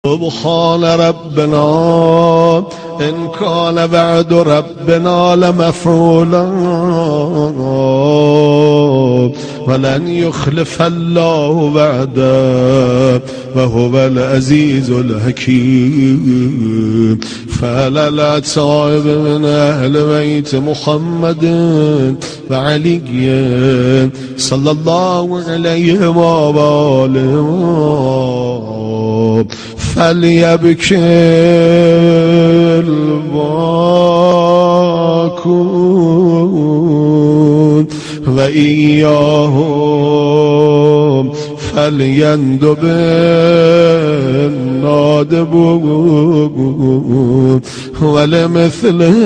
سبحان ربنا إن كان وعد ربنا لمفعولا ولن يخلف الله وعده وهو العزيز الحكيم. فعلى الأتائب من أهل بيت محمد وعلي صلى الله عليه وآله فليبكي الباكون وإياهم فليندب النادبون ولمثلهم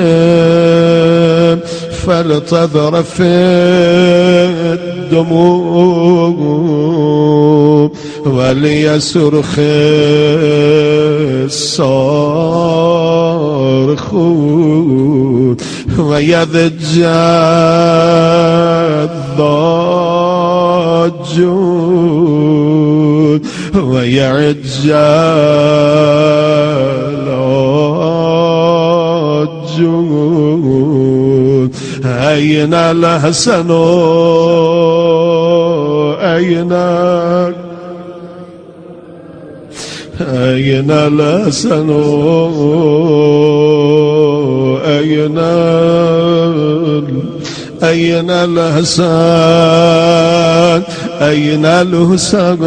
فلتذرف الدموع وليصرخ الصارخون ويضج الضاجون ويعج العاجون. أين الحسن أين الحسن أين الحسن أين الحسن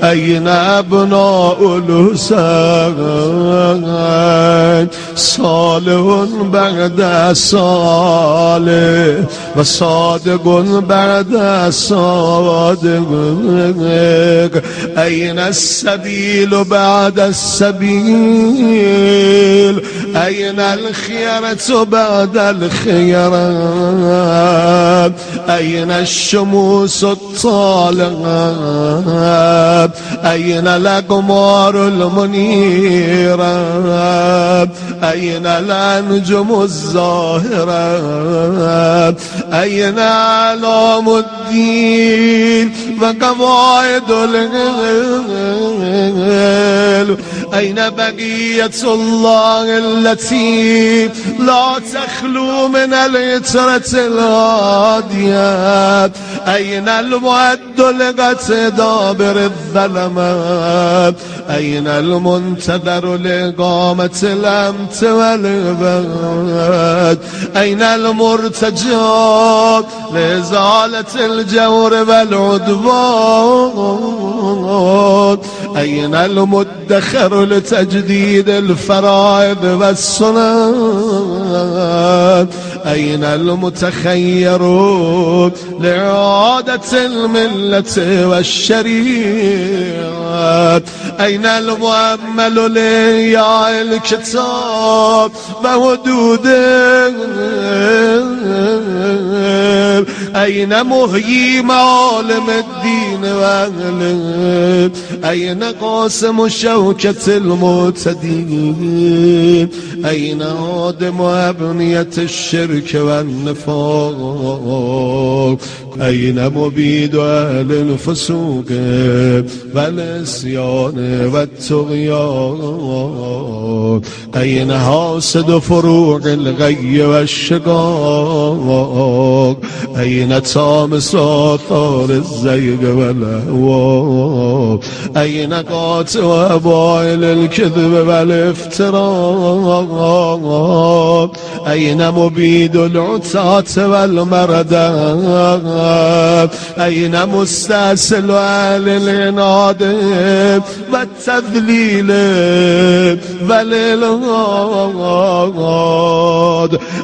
أين أبناء الحسن صالح بعد صالح وصادق بعد صادق. أين السبيل بعد السبيل أين الخيرة بعد الخيرة أين الشموس الطالعة أين الأقمار المنيرة أين الأنجم الزاهرة أين أعلام الدين وقواعد العلم أين بقية الله التي لا تخلو من العترة الهادية أين المعد لقتدى بالظلمات أين المنتظر لإقامة الأمت والعباد أين المرتجى لإزالة الجور والعدوان أين المدخر لتجديد الفرائض والسنن أين المتخير لإعادة الملة والشريعة أين المؤمل لإحياء الكتاب وحدوده أين محيي معالم الدين وأهله أين قاسم شوكة المعتدين أين هادم أبنية الشرك والنفاق أين مبيد أهل الفسوق والعصيان والطغيان أين حاسد فروع الغي والشقاق أين طامس آثار الزيغ والأهواء أين قاطع أبائل الكذب والافتراء أين مبيد العتاة والمردة أين مستأصل أهل العناد والتذليل والإلغاد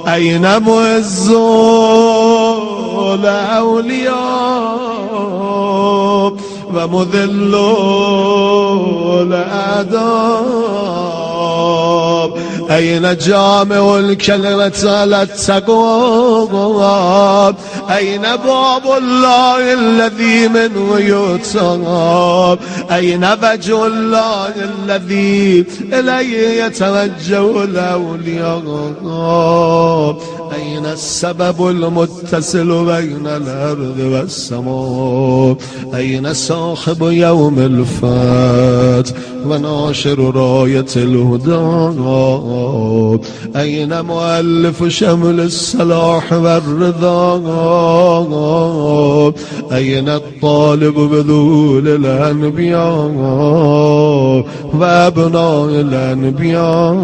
أين معز الأولياء ومذل الأعداء أين جامع الكلمة للتقوى أين باب الله الذي منه يتاب أين وجه الله الذي إليه يتوجه الأولياء أين السبب المتصل بين الأرض والسماء أين صاحب يوم الفتح وناشر راية الهدى أين مؤلف شمل الصلاح والرضا أين الطالب بذول الأنبياء وأبناء الأنبياء